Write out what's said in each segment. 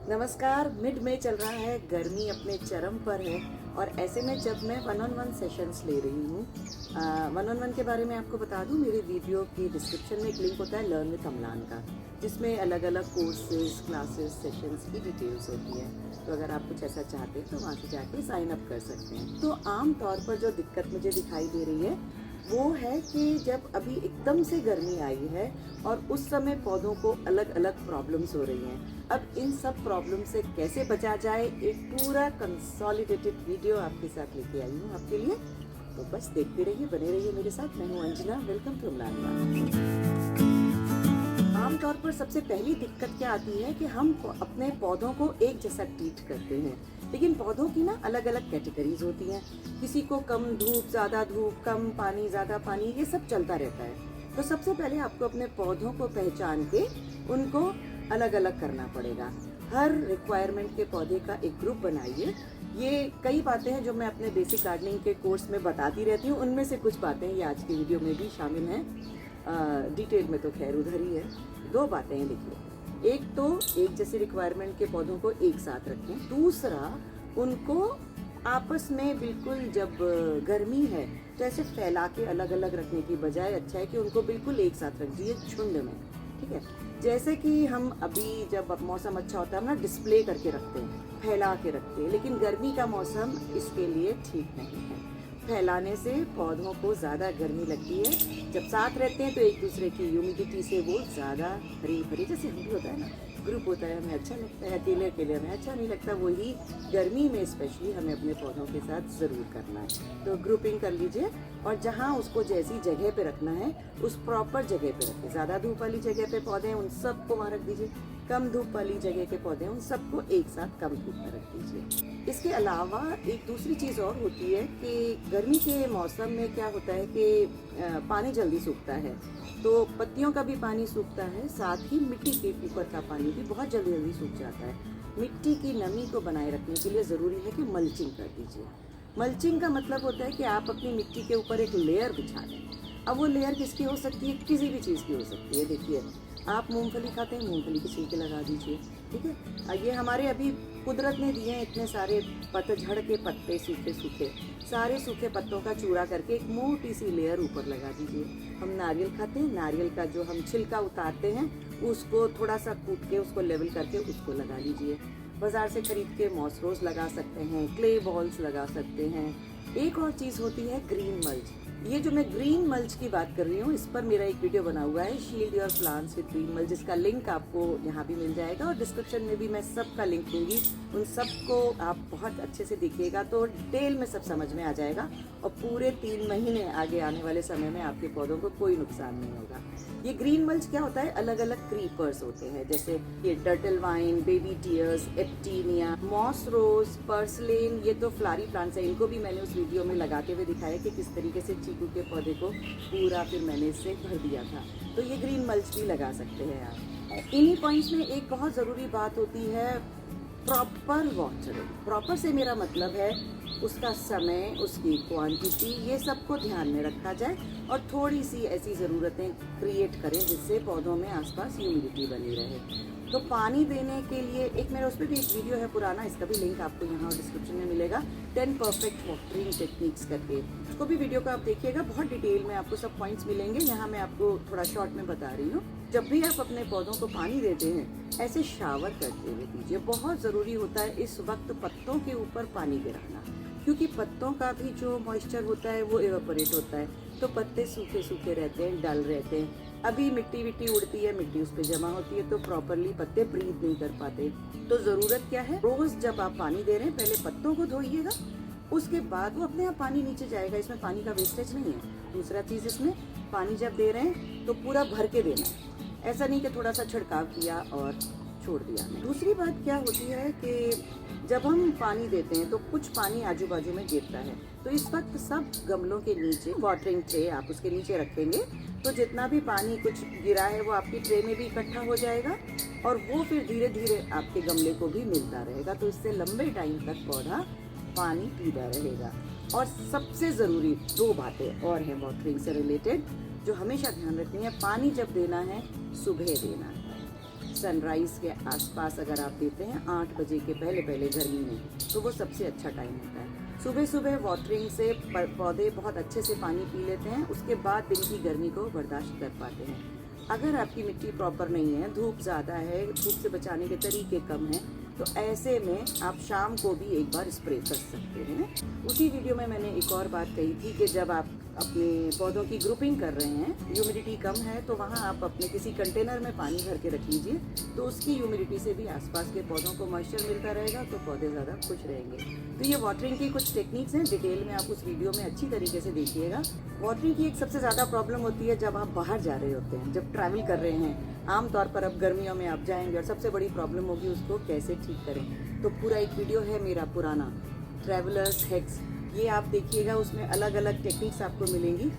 नमस्कार। मिड में चल रहा है, गर्मी अपने चरम पर है और ऐसे में जब मैं 1-on-1 सेशंस ले रही हूँ, 1-on-1 के बारे में आपको बता दूँ, मेरे वीडियो की डिस्क्रिप्शन में एक लिंक होता है लर्न विद अमलान का, जिसमें अलग अलग कोर्सेज, क्लासेस, सेशंस की डिटेल्स होती है। तो अगर आप कुछ ऐसा चाहते हैं तो वहाँ से जाके साइन अप कर सकते हैं। तो आम तौर पर जो दिक्कत मुझे दिखाई दे रही है वो है कि जब अभी एकदम से गर्मी आई है और उस समय पौधों को अलग अलग प्रॉब्लम्स हो रही हैं। अब इन सब प्रॉब्लम से कैसे बचा जाए, एक पूरा कंसोलिडेटेड वीडियो आपके साथ लेके आई हूँ आपके लिए। तो बस देखते रहिए, बने रहिए मेरे साथ। मैं हूँ अंजना, वेलकम टू अमलान। आमतौर पर सबसे पहली दिक्कत क्या आती है कि हम अपने पौधों को एक जैसा ट्रीट करते हैं, लेकिन पौधों की ना अलग अलग कैटेगरीज होती हैं। किसी को कम धूप, ज़्यादा धूप, कम पानी, ज़्यादा पानी, ये सब चलता रहता है। तो सबसे पहले आपको अपने पौधों को पहचान के उनको अलग अलग करना पड़ेगा। हर रिक्वायरमेंट के पौधे का एक ग्रुप बनाइए। ये कई बातें हैं जो मैं अपने बेसिक गार्डनिंग के कोर्स में बताती रहती हूँ, उनमें से कुछ बातें ये आज की वीडियो में भी शामिल हैं। डिटेल में तो खैर उधर ही है। दो बातें हैं, देखिए। एक तो एक जैसी रिक्वायरमेंट के पौधों को एक साथ रखें। दूसरा, उनको आपस में बिल्कुल, जब गर्मी है तो ऐसे फैला के अलग अलग रखने की बजाय अच्छा है कि उनको बिल्कुल एक साथ रख दीजिए, झुंड में। ठीक है, जैसे कि हम अभी जब मौसम अच्छा होता है हम ना डिस्प्ले करके रखते हैं, फैला के रखते हैं, लेकिन गर्मी का मौसम इसके लिए ठीक नहीं है। फैलाने से पौधों को ज़्यादा गर्मी लगती है। जब साथ रहते हैं तो एक दूसरे की ह्यूमिडिटी से वो ज़्यादा हरी भरी, जैसे हम भी होता है ना, ग्रुप होता है, हमें अच्छा लगता है, अकेले अकेले हमें अच्छा नहीं लगता। वही गर्मी में स्पेशली हमें अपने पौधों के साथ ज़रूर करना है। तो ग्रुपिंग कर लीजिए और जहाँ उसको जैसी जगह पे रखना है उस प्रॉपर जगह पे रखें। ज़्यादा धूप वाली जगह पे पौधे हैं उन सबको वहाँ रख दीजिए, कम धूप वाली जगह के पौधे हैं उन सबको एक साथ कम धूप में रख दीजिए। इसके अलावा एक दूसरी चीज़ और होती है कि गर्मी के मौसम में क्या होता है कि पानी जल्दी सूखता है, तो पत्तियों का भी पानी सूखता है, साथ ही मिट्टी के ऊपर का पानी भी बहुत जल्दी जल्दी सूख जाता है। मिट्टी की नमी को बनाए रखने के लिए ज़रूरी है कि मल्चिंग कर दीजिए। मल्चिंग का मतलब होता है कि आप अपनी मिट्टी के ऊपर एक लेयर बिछा दें। अब वो लेयर किसकी हो सकती है? किसी भी चीज़ की हो सकती है। देखिए, आप मूंगफली खाते हैं, मूंगफली के छिलके लगा दीजिए। ठीक है, ये हमारे अभी कुदरत ने दिए हैं इतने सारे पतझड़ के पत्ते, सूखे सूखे, सारे सूखे पत्तों का चूरा करके एक मोटी सी लेयर ऊपर लगा दीजिए। हम नारियल खाते हैं, नारियल का जो हम छिलका उतारते हैं उसको थोड़ा सा कूट के उसको लेवल करके उसको लगा लीजिए। बाज़ार से खरीद के मॉसरोज लगा सकते हैं, क्ले बॉल्स लगा सकते हैं। एक और चीज़ होती है ग्रीन मल्च। ये जो मैं ग्रीन मल्च की बात कर रही हूँ, इस पर मेरा एक वीडियो बना हुआ है, shield your plants with green mulch, जिसका लिंक आपको यहाँ भी मिल जाएगा और डिस्क्रिप्शन में भी मैं सबका लिंक दूंगी। उन सबको आप बहुत अच्छे से देखिएगा तो डिटेल में सब समझ में आ जाएगा और पूरे 3 महीने आगे आने वाले समय में आपके पौधों को कोई नुकसान नहीं होगा। ये ग्रीन मल्च क्या होता है? अलग अलग क्रीपर्स होते हैं, जैसे ये turtle vine, baby tears, aptenia, moss rose, purslane, ये तो फ्लारी प्लांट्स हैं। इनको भी मैंने उस वीडियो में लगाते हुए दिखाया कि किस तरीके से चीकू के पौधे को पूरा फिर मैंने इससे भर दिया था। तो ये ग्रीन मल्च भी लगा सकते हैं आप। इन्हीं पॉइंट्स में एक बहुत ज़रूरी बात होती है प्रॉपर वाटरिंग। प्रॉपर से मेरा मतलब है उसका समय, उसकी क्वांटिटी, ये सबको ध्यान में रखा जाए और थोड़ी सी ऐसी ज़रूरतें क्रिएट करें जिससे पौधों में आसपास ह्यूमिडिटी बनी रहे। तो पानी देने के लिए एक मेरा उस पर भी एक वीडियो है पुराना, इसका भी लिंक आपको यहाँ डिस्क्रिप्शन में मिलेगा, 10 परफेक्ट वाटरिंग टेक्निक्स करके। उसको भी वीडियो को आप देखिएगा, बहुत डिटेल में आपको सब पॉइंट्स मिलेंगे। यहाँ मैं आपको थोड़ा शॉर्ट में बता रही हूँ। जब भी आप अपने पौधों को पानी देते हैं ऐसे शावर करते हुए दीजिए। बहुत ज़रूरी होता है इस वक्त पत्तों के ऊपर पानी गिराना, क्योंकि पत्तों का भी जो मॉइस्चर होता है वो इवेपोरेट होता है, तो पत्ते सूखे सूखे रहते हैं, डल रहते हैं। अभी मिट्टी विट्टी उड़ती है, मिट्टी उस पर जमा होती है, तो प्रॉपरली पत्ते ब्रीथ नहीं कर पाते। तो ज़रूरत क्या है? रोज़ जब आप पानी दे रहे हैं पहले पत्तों को धोइएगा, उसके बाद वो अपने आप पानी नीचे जाएगा, इसमें पानी का वेस्टेज नहीं है। दूसरा चीज़, इसमें पानी जब दे रहे हैं तो पूरा भर के देना है, ऐसा नहीं कि थोड़ा सा छिड़काव किया और छोड़ दिया। दूसरी बात क्या होती है कि जब हम पानी देते हैं तो कुछ पानी आजू बाजू में गिरता है, तो इस वक्त सब गमलों के नीचे वाटरिंग ट्रे आप उसके नीचे रखेंगे तो जितना भी पानी कुछ गिरा है वो आपकी ट्रे में भी इकट्ठा हो जाएगा और वो फिर धीरे धीरे आपके गमले को भी मिलता रहेगा। तो इससे लंबे टाइम तक पौधा पानी पीता रहेगा। और सबसे ज़रूरी 2 बातें और हैं वाटरिंग से रिलेटेड जो हमेशा ध्यान रखनी है। पानी जब देना है सुबह देना है, सनराइज़ के आसपास अगर आप देते हैं 8 बजे के पहले पहले गर्मी में, तो वो सबसे अच्छा टाइम होता है। सुबह सुबह वाटरिंग से पौधे बहुत अच्छे से पानी पी लेते हैं, उसके बाद दिन की गर्मी को बर्दाश्त कर पाते हैं। अगर आपकी मिट्टी प्रॉपर नहीं है, धूप ज़्यादा है, धूप से बचाने के तरीके कम हैं, तो ऐसे में आप शाम को भी एक बार स्प्रे कर सकते हैं। उसी वीडियो में मैंने एक और बात कही थी कि जब आप अपने पौधों की ग्रुपिंग कर रहे हैं, ह्यूमिडिटी कम है, तो वहाँ आप अपने किसी कंटेनर में पानी भर के रख लीजिए, तो उसकी ह्यूमिडिटी से भी आसपास के पौधों को मॉइस्चर मिलता रहेगा, तो पौधे ज़्यादा खुश रहेंगे। तो ये वाटरिंग की कुछ टेक्निक्स हैं, डिटेल में आप उस वीडियो में अच्छी तरीके से देखिएगा। वाटरिंग की एक सबसे ज़्यादा प्रॉब्लम होती है जब आप बाहर जा रहे होते हैं, जब ट्रैवल कर रहे हैं। आमतौर पर अब गर्मियों में आप जाएंगे और सबसे बड़ी प्रॉब्लम होगी उसको कैसे ठीक करें। तो पूरा एक वीडियो है मेरा पुराना, ट्रैवलर्स हैक्स, ये आप देखिएगा, उसमें अलग अलग टेक्निक्स आपको मिलेंगी।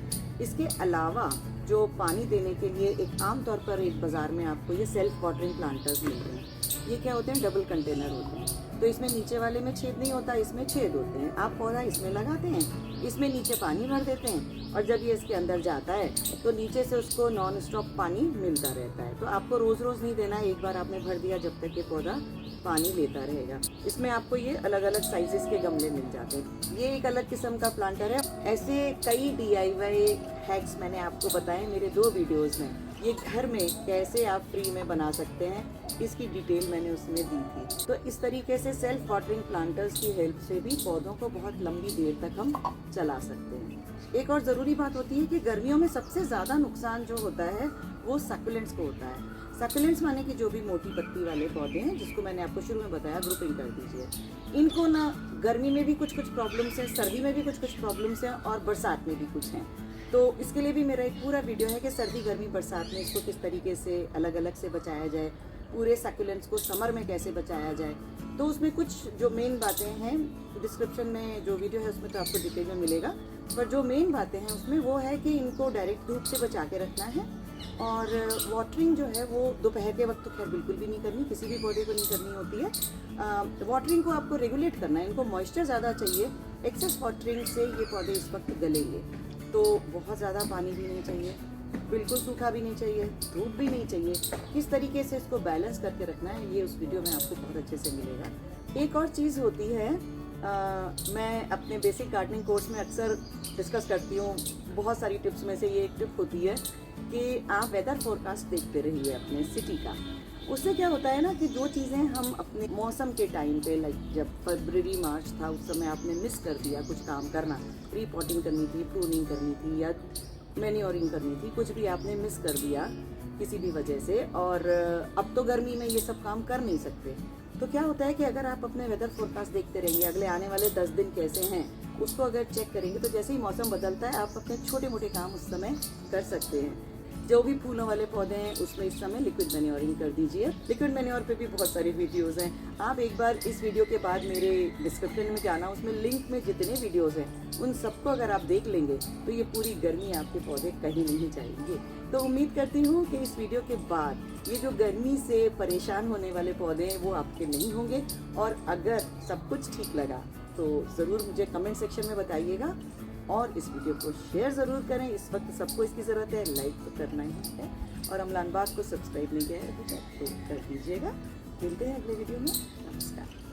इसके अलावा जो पानी देने के लिए एक आमतौर पर एक बाज़ार में आपको ये सेल्फ वाटरिंग प्लांटर्स मिल रहे हैं। ये क्या होते हैं? डबल कंटेनर होते हैं। तो इसमें नीचे वाले में छेद नहीं होता, इसमें छेद होते हैं। आप पौधा इसमें लगाते हैं, इसमें नीचे पानी भर देते हैं, और जब ये इसके अंदर जाता है तो नीचे से उसको नॉन स्टॉप पानी मिलता रहता है। तो आपको रोज़ रोज़ नहीं देना है, एक बार आपने भर दिया, जब तक ये पौधा पानी लेता रहेगा। इसमें आपको ये अलग अलग साइजेस के गमले मिल जाते हैं। ये एक अलग किस्म का प्लांटर है। ऐसे कई DIY हैक्स मैंने आपको बताए मेरे 2 वीडियोस में। ये घर में कैसे आप फ्री में बना सकते हैं, इसकी डिटेल मैंने उसमें दी थी। तो इस तरीके से सेल्फ वाटरिंग प्लांटर्स की हेल्प से भी पौधों को बहुत लंबी देर तक हम चला सकते हैं। एक और ज़रूरी बात होती है कि गर्मियों में सबसे ज़्यादा नुकसान जो होता है वो सक्युलेंट्स को होता है। सक्युलेंट्स माने कि जो भी मोटी पत्ती वाले पौधे हैं, जिसको मैंने आपको शुरू में बताया, ग्रुपिंग कर दीजिए। इनको ना गर्मी में भी कुछ कुछ प्रॉब्लम्स हैं, सर्दी में भी कुछ कुछ प्रॉब्लम्स हैं, और बरसात में भी कुछ हैं। तो इसके लिए भी मेरा एक पूरा वीडियो है कि सर्दी, गर्मी, बरसात में इसको किस तरीके से अलग अलग से बचाया जाए, पूरे सक्युलेंट्स को समर में कैसे बचाया जाए। तो उसमें कुछ जो मेन बातें हैं, डिस्क्रिप्शन में जो वीडियो है उसमें तो आपको डिटेल में मिलेगा, पर जो मेन बातें हैं उसमें वो है कि इनको डायरेक्ट धूप से बचा के रखना है। और वाटरिंग जो है वो दोपहर के वक्त तो खैर बिल्कुल भी नहीं करनी, किसी भी पौधे को नहीं करनी होती है। वाटरिंग को आपको रेगुलेट करना है, इनको मॉइस्चर ज़्यादा चाहिए। एक्सेस वाटरिंग से ये पौधे इस वक्त गलेंगे, तो बहुत ज़्यादा पानी भी नहीं चाहिए, बिल्कुल सूखा भी नहीं चाहिए, धूप भी नहीं चाहिए। किस तरीके से इसको बैलेंस करके रखना है, ये उस वीडियो में आपको बहुत अच्छे से मिलेगा। एक और चीज़ होती है, मैं अपने बेसिक गार्डनिंग कोर्स में अक्सर डिस्कस करती हूँ, बहुत सारी टिप्स में से ये एक टिप होती है कि आप वेदर फोरकास्ट देखते रहिए अपने सिटी का। उससे क्या होता है ना कि जो चीज़ें हम अपने मौसम के टाइम पे, लाइक जब फरवरी मार्च था, उस समय आपने मिस कर दिया कुछ काम करना, रीपॉटिंग करनी थी, प्रूनिंग करनी थी, या मैन्योरिंग करनी थी, कुछ भी आपने मिस कर दिया किसी भी वजह से, और अब तो गर्मी में ये सब काम कर नहीं सकते। तो क्या होता है कि अगर आप अपने वेदर फोरकास्ट देखते रहेंगे, अगले आने वाले 10 दिन कैसे हैं उसको अगर चेक करेंगे, तो जैसे ही मौसम बदलता है आप अपने छोटे मोटे काम उस समय कर सकते हैं। जो भी फूलों वाले पौधे हैं उसमें इस समय लिक्विड मैन्योरिंग कर दीजिए। लिक्विड मैन्योर पे भी बहुत सारी वीडियोस हैं, आप एक बार इस वीडियो के बाद मेरे डिस्क्रिप्शन में जाना, उसमें लिंक में जितने वीडियोस हैं उन सबको अगर आप देख लेंगे तो ये पूरी गर्मी आपके पौधे कहीं नहीं जाएंगे। तो उम्मीद करती हूँ कि इस वीडियो के बाद ये जो गर्मी से परेशान होने वाले पौधे हैं वो आपके नहीं होंगे, और अगर सब कुछ ठीक लगा तो ज़रूर मुझे कमेंट सेक्शन में बताइएगा, और इस वीडियो को शेयर ज़रूर करें। इस वक्त सबको इसकी ज़रूरत है, लाइक तो करना ही है, और अमलान बाग को सब्सक्राइब नहीं किया है तो कर दीजिएगा। मिलते हैं अगले वीडियो में, नमस्कार।